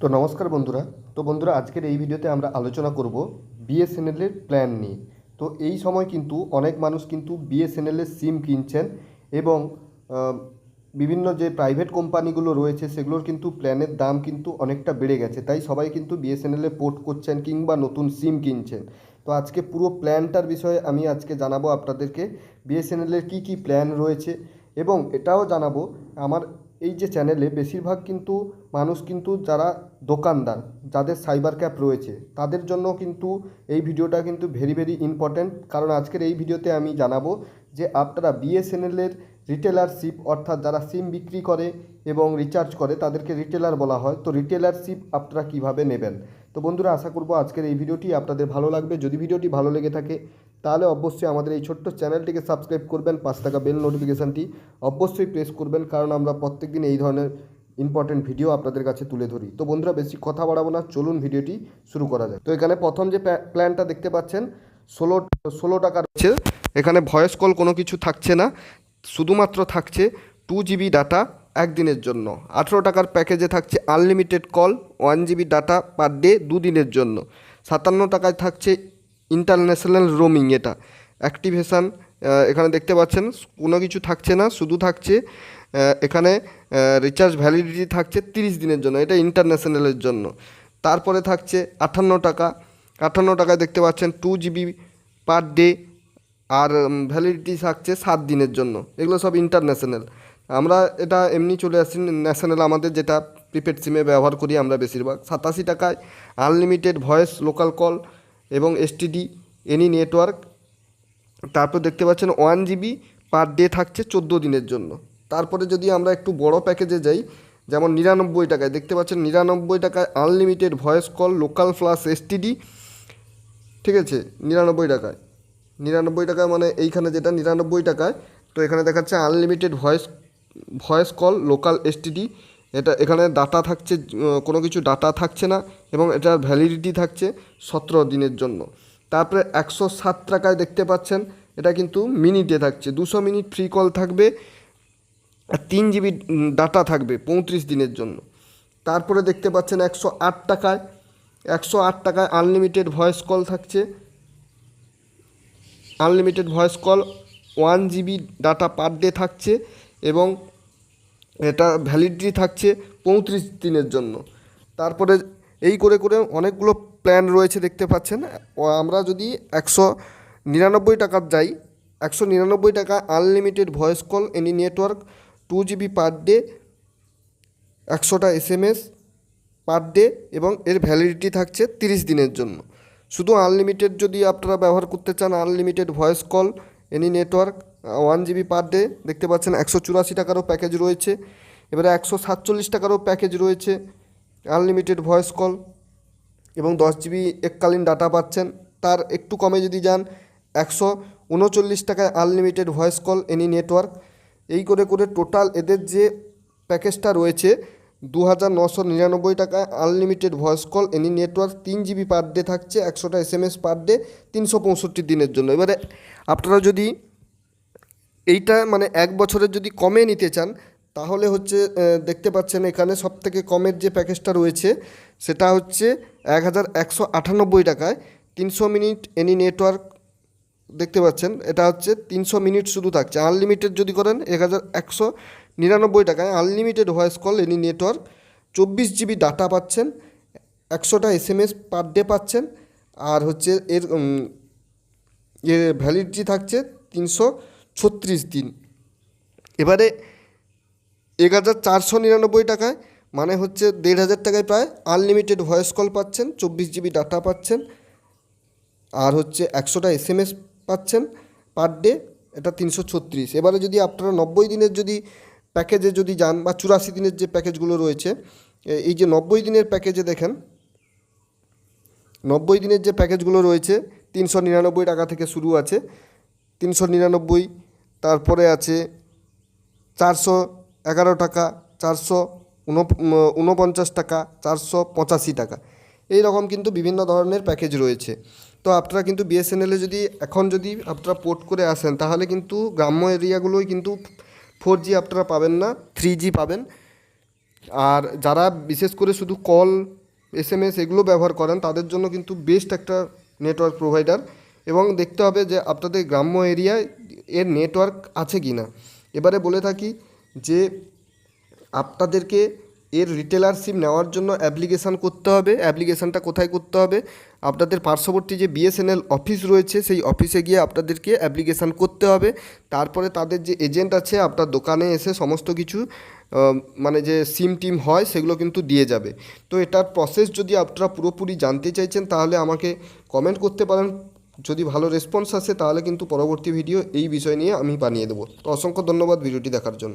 তো নমস্কার বন্ধুরা। বন্ধুরা, আজকের এই ভিডিওতে আমরা আলোচনা করব বিএসএনএলের প্ল্যান নিয়ে। তো এই সময় কিন্তু অনেক মানুষ কিন্তু বিএসএনএলের সিম কিনছেন এবং আহ, বিভিন্ন যে প্রাইভেট কোম্পানিগুলো রয়েছে সেগুলোর কিন্তু প্ল্যানের দাম কিন্তু অনেকটা বেড়ে গেছে, তাই সবাই কিন্তু বিএসএনএলে পোর্ট করছেন কিংবা নতুন সিম কিনছেন। তো আজকে পুরো প্ল্যানটার বিষয়ে আমি আজকে জানাবো আপনাদেরকে, বিএসএনএলের কী কী প্ল্যান রয়েছে, এবং এটাও জানাবো আমার এই যে চ্যানেলে বেশিরভাগ কিন্তু মানুষ কিন্তু যারা দোকানদার, যাদের সাইবার ক্যাফ রয়েছে, তাদের জন্য কিন্তু এই ভিডিওটা কিন্তু ভেরি ভেরি ইম্পর্ট্যান্ট। কারণ আজকের এই ভিডিওতে আমি জানাবো যে আপনারা বিএসএনএলের রিটেলারশিপ, অর্থাৎ যারা সিম বিক্রি করে এবং রিচার্জ করে তাদেরকে রিটেলার বলা হয়, তো রিটেলারশিপ আপনারা কিভাবে নেবেন। তো বন্ধুরা, আশা করব আজকের এই ভিডিওটি আপনাদের ভালো লাগবে। যদি ভিডিওটি ভালো লেগে থাকে তাহলে অবশ্যই আমাদের এই ছোট্ট চ্যানেলটিকে সাবস্ক্রাইব করবেন, পাঁচ টাকা বেল নোটিফিকেশানটি অবশ্যই প্রেস করবেন, কারণ আমরা প্রত্যেকদিন এই ধরনের ইম্পর্টেন্ট ভিডিও আপনাদের কাছে তুলে ধরি। তো বন্ধুরা, বেশি কথা বাড়াবো না, চলুন ভিডিওটি শুরু করা যায়। তো এখানে প্রথম যে প্ল্যানটা দেখতে পাচ্ছেন, ষোলো টাকা রয়েছে। এখানে ভয়েস কল কোনো কিছু থাকছে না, শুধুমাত্র থাকছে 2 GB ডাটা একদিনের জন্য। 18 টাকার প্যাকেজে থাকছে unlimited call, 1 GB data per day 2 দিনের জন্য। 57 টাকায় থাকছে ইন্টারন্যাশনাল রোমিং, এটা অ্যাক্টিভেশান। এখানে দেখতে পাচ্ছেন কোনো কিছু থাকছে না, শুধু থাকছে এখানে রিচার্জ ভ্যালিডিটি থাকছে 30 দিনের জন্য, এটা ইন্টারন্যাশনালের জন্য। তারপরে থাকছে 58 টাকা। 58 টাকায় দেখতে পাচ্ছেন 2 GB পার ডে, আর ভ্যালিডিটি থাকছে 7 দিনের জন্য। এগুলো সব ইন্টারন্যাশনাল। আমরা এটা এমনি চলে আসছি ন্যাশনাল, আমাদের যেটা প্রিপেড সিমে ব্যবহার করি আমরা বেশিরভাগ। 87 টাকায় আনলিমিটেড ভয়েস লোকাল কল এবং এসটিডি এনি নেটওয়ার্ক। তারপর দেখতে পাচ্ছেন 1 GB পার ডে থাকছে 14 দিনের জন্য। তারপরে যদি আমরা একটু বড় প্যাকেজে যাই, যেমন 99 টাকায় দেখতে পাচ্ছেন 99 টাকায় unlimited voice call local plus STD, ঠিক আছে। 99 টাকায়, 99 টাকায় মানে এইখানে যেটা 99 টাকায়, তো এখানে দেখাচ্ছে unlimited voice call local STD. এটা এখানে ডাটা থাকছে, কোনো কিছু ডাটা থাকছে না, এবং এটার ভ্যালিডিটি থাকছে 17 দিনের জন্য। তারপরে 107 টাকায় দেখতে পাচ্ছেন, এটা কিন্তু মিনিটে থাকছে, 200 মিনিট ফ্রি কল থাকবে, আর 3 GB ডাটা থাকবে 35 দিনের জন্য। তারপরে দেখতে পাচ্ছেন 108 টাকায়, 108 টাকায় আনলিমিটেড ভয়েস কল থাকছে, unlimited voice call 1 GB data per day থাকছে, এবং এটা ভ্যালিডিটি থাকছে 35 দিনের জন্য। তারপরে এই করে করে অনেকগুলো প্ল্যান রয়েছে দেখতে পাচ্ছেন। আমরা যদি 199 টাকার যাই, 199 টাকা unlimited voice call any network, 2 GB per day, 100টা SMS পার ডে, এবং এর ভ্যালিডিটি থাকছে 30 দিনের জন্য। শুধু আনলিমিটেড যদি আপনারা ব্যবহার করতে চান, unlimited voice call any network 1 GB per day, দেখতে পাচ্ছেন 184 টাকারও প্যাকেজ রয়েছে। এবারে 147 টাকারও প্যাকেজ রয়েছে আনলিমিটেড ভয়েস কল, এবং 10 GB এককালীন ডাটা পাচ্ছেন। তার একটু কমে যদি যান, 139 টাকায় unlimited voice call any network. এই করে করে টোটাল এদের যে প্যাকেজটা রয়েছে 2999 টাকায় unlimited voice call any network, 3 GB per day থাকছে, 100টা SMS পার ডে, 365 দিনের জন্য। এবারে আপনারা যদি এইটা মানে 1 বছরের যদি কমে নিতে চান, তাহলে হচ্ছে দেখতে পাচ্ছেন এখানে সবথেকে কমের যে প্যাকেজটা রয়েছে সেটা হচ্ছে 1198 টাকায় 300 মিনিট এনি নেটওয়ার্ক। দেখতে পাচ্ছেন এটা হচ্ছে 300 মিনিট শুধু থাকছে। আনলিমিটেড যদি করেন 1199 টাকায় unlimited voice call any network, 24 GB data পাচ্ছেন, 100টা SMS পার ডে পাচ্ছেন, আর হচ্ছে এর ভ্যালিডিটি থাকছে 336 দিন। এবারে 1499 টাকায়, মানে হচ্ছে 1500 টাকায় প্রায় আনলিমিটেড ভয়েস কল পাচ্ছেন, 24 GB ডাটা পাচ্ছেন, আর হচ্ছে 100টা SMS পাচ্ছেন পার ডে, এটা 336। এবারে যদি আপনারা 90 দিনের যদি প্যাকেজে যদি যান, বা 84 দিনের যে প্যাকেজগুলো রয়েছে, এই যে 90 দিনের প্যাকেজে দেখেন, 90 দিনের যে প্যাকেজগুলো রয়েছে 399 টাকা থেকে শুরু আছে, 399। তারপরে আছে 411 টাকা, 449 টাকা, 485 টাকা, এই রকম কিন্তু বিভিন্ন ধরনের প্যাকেজ রয়েছে। তো আপনারা কিন্তু বিএসএনএলে যদি এখন যদি আপনারা পোর্ট করে আসেন, তাহলে কিন্তু গ্রাম্য এরিয়াগুলোই কিন্তু 4G আপনারা পাবেন না, 3G পাবেন। আর যারা বিশেষ করে শুধু কল SMS এগুলো ব্যবহার করেন তাদের জন্য কিন্তু বেস্ট একটা নেটওয়ার্ক প্রোভাইডার। এবং দেখতে হবে যে আপনাদের গ্রাম্য এরিয়ায় এর নেটওয়ার্ক আছে কি না। এবারে বলে থাকি যে আপনাদেরকে এর রিটেলার সিম নেওয়ার জন্য অ্যাপ্লিকেশান করতে হবে। অ্যাপ্লিকেশানটা কোথায় করতে হবে? আপনাদের পার্শ্ববর্তী যে BSNL অফিস রয়েছে সেই অফিসে গিয়ে আপনাদেরকে অ্যাপ্লিকেশান করতে হবে। তারপরে তাদের যে এজেন্ট আছে আপনার দোকানে এসে সমস্ত কিছু মানে যে সিম টিম হয় সেগুলো কিন্তু দিয়ে যাবে। তো এটার প্রসেস যদি আপনারা পুরোপুরি জানতে চাইছেন তাহলে আমাকে কমেন্ট করতে পারেন। যদি ভালো রেসপন্স আসে তাহলে কিন্তু পরবর্তী ভিডিও এই বিষয় নিয়ে আমি বানিয়ে দেবো। তো অসংখ্য ধন্যবাদ ভিডিওটি দেখার জন্য।